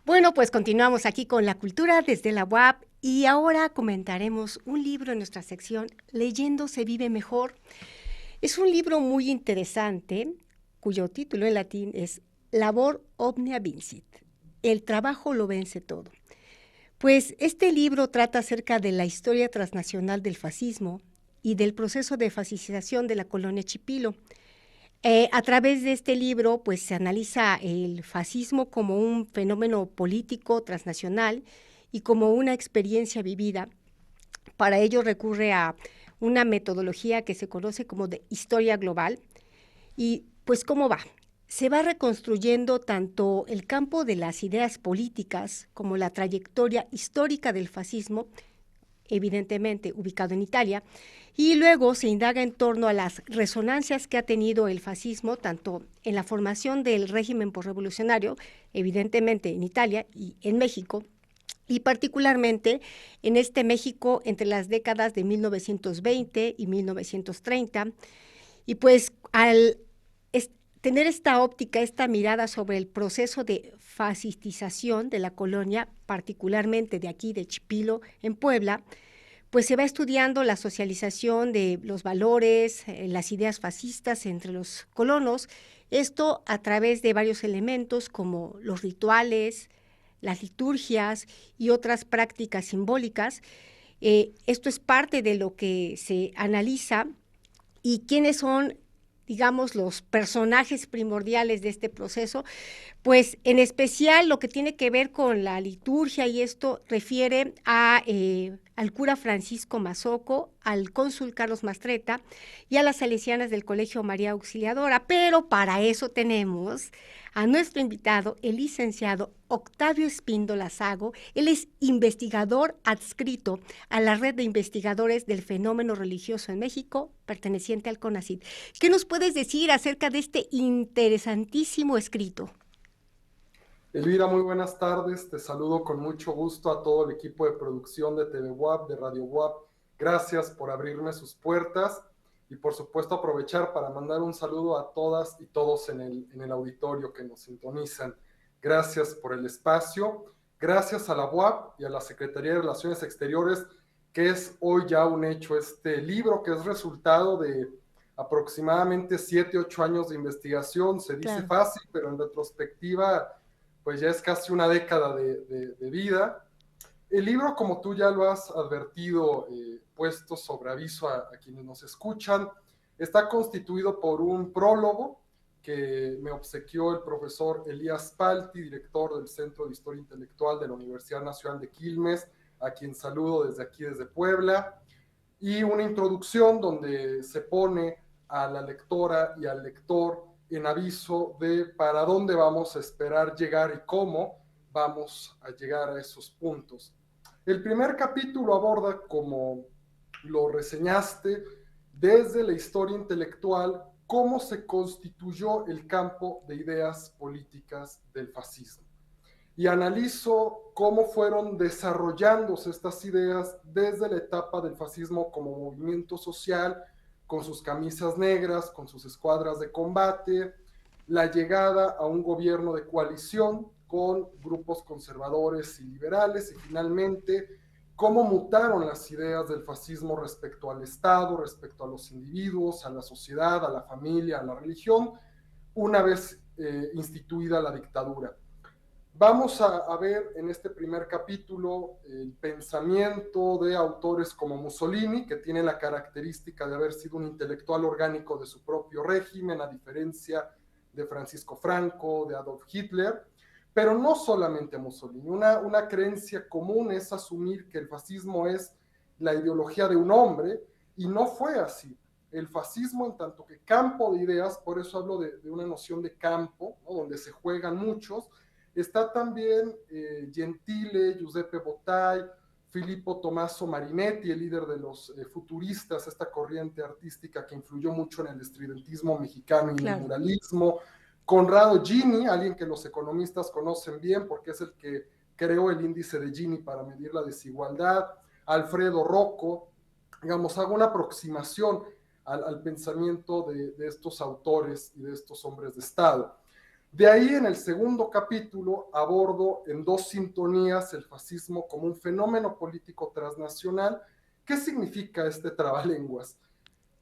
Bueno, pues continuamos aquí con la cultura desde la UAP y ahora comentaremos un libro en nuestra sección Leyendo se vive mejor. Es un libro muy interesante cuyo título en latín es Labor omnia vincit. El trabajo lo vence todo. Pues este libro trata acerca de la historia transnacional del fascismo y del proceso de fascización de la colonia Chipilo. A través de este libro, pues se analiza el fascismo como un fenómeno político transnacional y como una experiencia vivida. Para ello recurre a una metodología que se conoce como de historia global. Y pues, ¿cómo va? Se va reconstruyendo tanto el campo de las ideas políticas como la trayectoria histórica del fascismo, evidentemente ubicado en Italia, y luego se indaga en torno a las resonancias que ha tenido el fascismo, tanto en la formación del régimen posrevolucionario, evidentemente en Italia y en México, y particularmente en este México entre las décadas de 1920 y 1930. Y pues al tener esta óptica, esta mirada sobre el proceso de fascistización de la colonia, particularmente de aquí, de Chipilo, en Puebla, pues se va estudiando la socialización de los valores, las ideas fascistas entre los colonos, esto a través de varios elementos como los rituales, las liturgias y otras prácticas simbólicas. Esto es parte de lo que se analiza y quiénes son, digamos, los personajes primordiales de este proceso. Pues en especial lo que tiene que ver con la liturgia y esto refiere al cura Francisco Mazoco, al cónsul Carlos Mastreta y a las salesianas del Colegio María Auxiliadora. Pero para eso tenemos a nuestro invitado, el licenciado Octavio Espíndola Sago. Él es investigador adscrito a la red de investigadores del fenómeno religioso en México, perteneciente al CONACYT. ¿Qué nos puedes decir acerca de este interesantísimo escrito? Elvira, muy buenas tardes. Te saludo con mucho gusto a todo el equipo de producción de TV WAP, de Radio WAP. Gracias por abrirme sus puertas y por supuesto aprovechar para mandar un saludo a todas y todos en el auditorio que nos sintonizan. Gracias por el espacio. Gracias a la UAP y a la Secretaría de Relaciones Exteriores, que es hoy ya un hecho este libro, que es resultado de aproximadamente 7, 8 años de investigación. Se dice Claro. fácil, pero en retrospectiva pues ya es casi una década de vida. El libro, como tú ya lo has advertido, puesto sobre aviso a quienes nos escuchan, está constituido por un prólogo que me obsequió el profesor Elías Palti, director del Centro de Historia Intelectual de la Universidad Nacional de Quilmes, a quien saludo desde aquí, desde Puebla, y una introducción donde se pone a la lectora y al lector en aviso de para dónde vamos a esperar llegar y cómo vamos a llegar a esos puntos. El primer capítulo aborda, como lo reseñaste, desde la historia intelectual, cómo se constituyó el campo de ideas políticas del fascismo. Y analizo cómo fueron desarrollándose estas ideas desde la etapa del fascismo como movimiento social, con sus camisas negras, con sus escuadras de combate, la llegada a un gobierno de coalición con grupos conservadores y liberales, y finalmente cómo mutaron las ideas del fascismo respecto al Estado, respecto a los individuos, a la sociedad, a la familia, a la religión, una vez instituida la dictadura. Vamos a ver en este primer capítulo el pensamiento de autores como Mussolini, que tiene la característica de haber sido un intelectual orgánico de su propio régimen, a diferencia de Francisco Franco, de Adolf Hitler, pero no solamente Mussolini. Una creencia común es asumir que el fascismo es la ideología de un hombre, y no fue así. El fascismo, en tanto que campo de ideas, por eso hablo de una noción de campo, ¿no?, donde se juegan muchos. Está también Gentile, Giuseppe Bottai, Filippo Tommaso Marinetti, el líder de los futuristas, esta corriente artística que influyó mucho en el estridentismo mexicano y en el Claro. muralismo. Conrado Gini, alguien que los economistas conocen bien porque es el que creó el índice de Gini para medir la desigualdad. Alfredo Rocco, digamos, hago una aproximación al pensamiento de estos autores y de estos hombres de Estado. De ahí, en el segundo capítulo, abordo en dos sintonías el fascismo como un fenómeno político transnacional. ¿Qué significa este trabalenguas?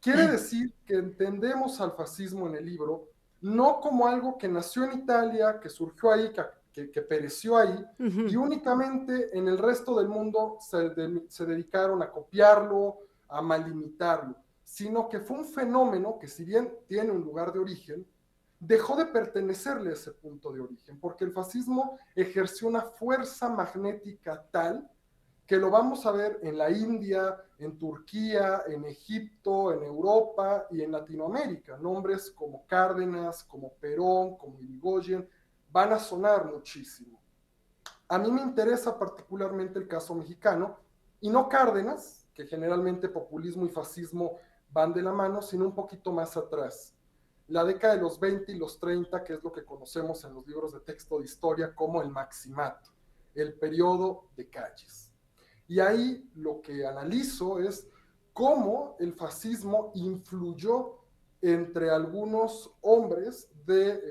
Quiere decir que entendemos al fascismo en el libro no como algo que nació en Italia, que surgió ahí, que pereció ahí, y únicamente en el resto del mundo se dedicaron a copiarlo, a malimitarlo, sino que fue un fenómeno que, si bien tiene un lugar de origen, dejó de pertenecerle a ese punto de origen, porque el fascismo ejerció una fuerza magnética tal que lo vamos a ver en la India, en Turquía, en Egipto, en Europa y en Latinoamérica. Nombres como Cárdenas, como Perón, como Irigoyen, van a sonar muchísimo. A mí me interesa particularmente el caso mexicano, y no Cárdenas, que generalmente populismo y fascismo van de la mano, sino un poquito más atrás. La década de los 20 y los 30, que es lo que conocemos en los libros de texto de historia como el Maximato, el periodo de Calles. Y ahí lo que analizo es cómo el fascismo influyó entre algunos hombres,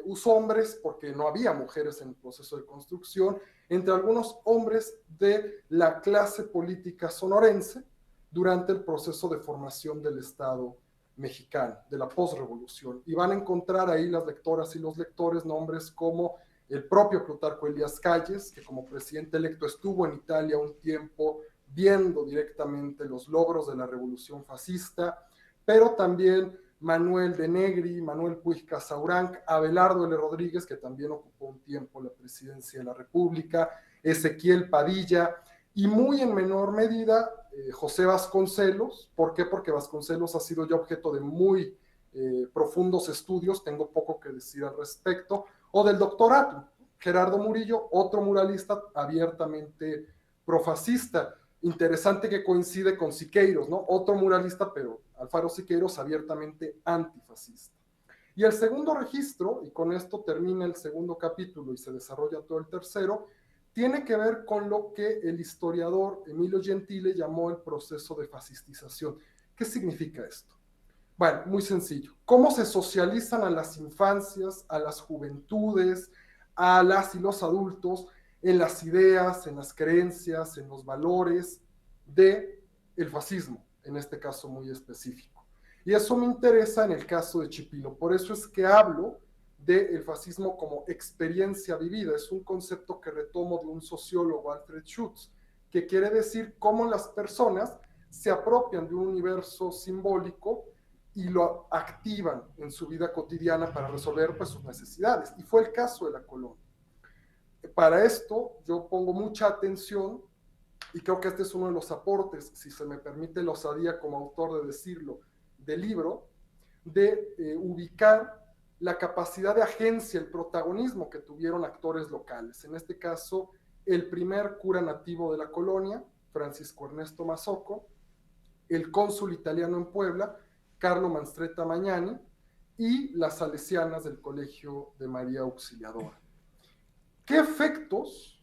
uso hombres porque no había mujeres en el proceso de construcción, entre algunos hombres de la clase política sonorense durante el proceso de formación del Estado mexicano, de la posrevolución. Y van a encontrar ahí las lectoras y los lectores nombres como el propio Plutarco Elías Calles, que como presidente electo estuvo en Italia un tiempo viendo directamente los logros de la revolución fascista, pero también Manuel de Negri, Manuel Puig Casaurán, Abelardo L. Rodríguez, que también ocupó un tiempo la presidencia de la República, Ezequiel Padilla, y muy en menor medida José Vasconcelos. ¿Por qué? Porque Vasconcelos ha sido ya objeto de muy profundos estudios, tengo poco que decir al respecto, o del doctorato, Gerardo Murillo, otro muralista abiertamente profascista. Interesante que coincide con Siqueiros, ¿no? Otro muralista, pero Alfaro Siqueiros abiertamente antifascista. Y el segundo registro, y con esto termina el segundo capítulo y se desarrolla todo el tercero, tiene que ver con lo que el historiador Emilio Gentile llamó el proceso de fascistización. ¿Qué significa esto? Bueno, muy sencillo. ¿Cómo se socializan a las infancias, a las juventudes, a las y los adultos en las ideas, en las creencias, en los valores del fascismo, en este caso muy específico? Y eso me interesa en el caso de Chipilo. Por eso es que hablo del fascismo como experiencia vivida. Es un concepto que retomo de un sociólogo, Alfred Schutz, que quiere decir cómo las personas se apropian de un universo simbólico y lo activan en su vida cotidiana para resolver pues, sus necesidades. Y fue el caso de la colonia. Para esto yo pongo mucha atención, y creo que este es uno de los aportes, si se me permite la osadía como autor de decirlo, del libro, de ubicar la capacidad de agencia, el protagonismo que tuvieron actores locales. En este caso, el primer cura nativo de la colonia, Francisco Ernesto Mazzocco, el cónsul italiano en Puebla, Carlo Manstretta Magnani, y las salesianas del Colegio de María Auxiliadora. ¿Qué efectos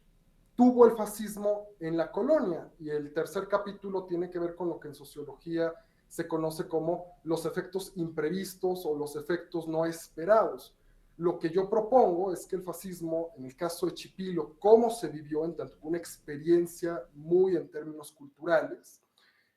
tuvo el fascismo en la colonia? Y el tercer capítulo tiene que ver con lo que en sociología se conoce como los efectos imprevistos o los efectos no esperados. Lo que yo propongo es que el fascismo, en el caso de Chipilo, cómo se vivió en tanto una experiencia muy en términos culturales,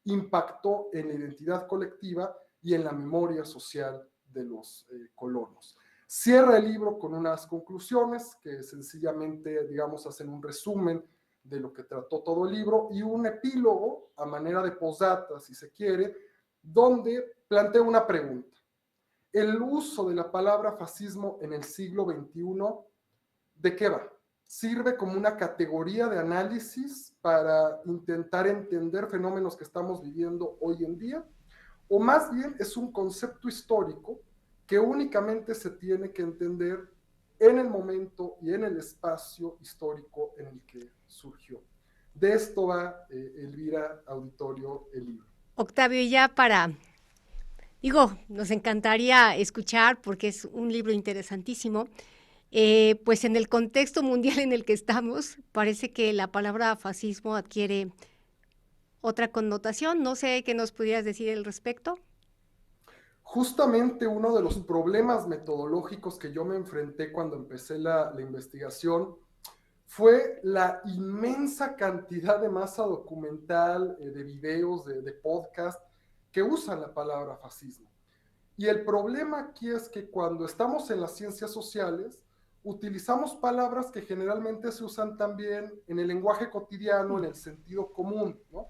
impactó en la identidad colectiva y en la memoria social de los colonos. Cierra el libro con unas conclusiones que sencillamente, digamos, hacen un resumen de lo que trató todo el libro y un epílogo a manera de posdata, si se quiere, donde plantea una pregunta. ¿El uso de la palabra fascismo en el siglo XXI, de qué va? ¿Sirve como una categoría de análisis para intentar entender fenómenos que estamos viviendo hoy en día? ¿O más bien es un concepto histórico que únicamente se tiene que entender en el momento y en el espacio histórico en el que surgió? De esto va, Elvira Auditorio, el libro. Octavio, ya nos encantaría escuchar porque es un libro interesantísimo. Pues en el contexto mundial en el que estamos, parece que la palabra fascismo adquiere otra connotación. No sé qué nos pudieras decir al respecto. Justamente uno de los problemas metodológicos que yo me enfrenté cuando empecé la investigación fue la inmensa cantidad de masa documental, de videos, de podcast, que usan la palabra fascismo. Y el problema aquí es que cuando estamos en las ciencias sociales, utilizamos palabras que generalmente se usan también en el lenguaje cotidiano, en el sentido común, ¿no?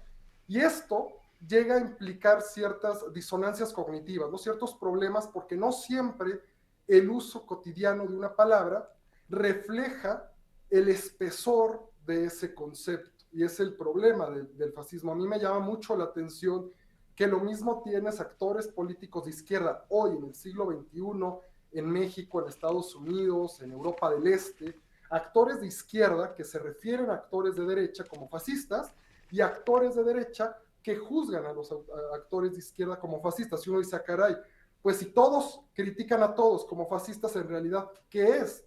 Y esto llega a implicar ciertas disonancias cognitivas, ¿no? Ciertos problemas, porque no siempre el uso cotidiano de una palabra refleja el espesor de ese concepto. Y es el problema del fascismo. A mí me llama mucho la atención que lo mismo tienes actores políticos de izquierda hoy en el siglo XXI, en México, en Estados Unidos, en Europa del Este, actores de izquierda que se refieren a actores de derecha como fascistas y actores de derecha que juzgan a los actores de izquierda como fascistas. Y uno dice, caray, pues si todos critican a todos como fascistas, en realidad, ¿qué es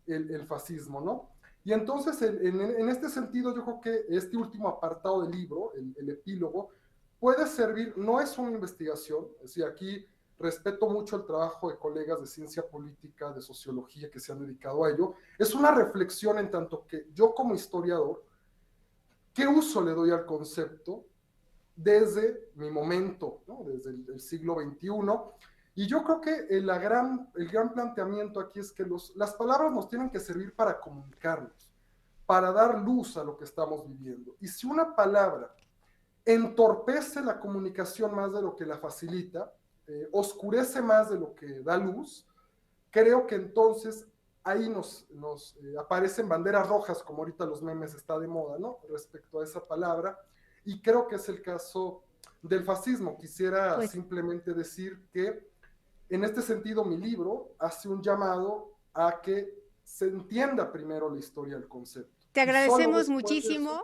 el fascismo, no? Y entonces, en este sentido, yo creo que este último apartado del libro, el epílogo, puede servir, no es una investigación, es decir, aquí respeto mucho el trabajo de colegas de ciencia política, de sociología que se han dedicado a ello, es una reflexión en tanto que yo como historiador, ¿qué uso le doy al concepto desde mi momento, ¿no? Desde el siglo XXI? Y yo creo que el gran planteamiento aquí es que las palabras nos tienen que servir para comunicarnos, para dar luz a lo que estamos viviendo. Y si una palabra entorpece la comunicación más de lo que la facilita, oscurece más de lo que da luz, creo que entonces ahí nos aparecen banderas rojas, como ahorita los memes está de moda, ¿no? Respecto a esa palabra, y creo que es el caso del fascismo. Quisiera Pues simplemente decir que en este sentido mi libro hace un llamado a que se entienda primero la historia del concepto, te y solo agradecemos después de eso muchísimo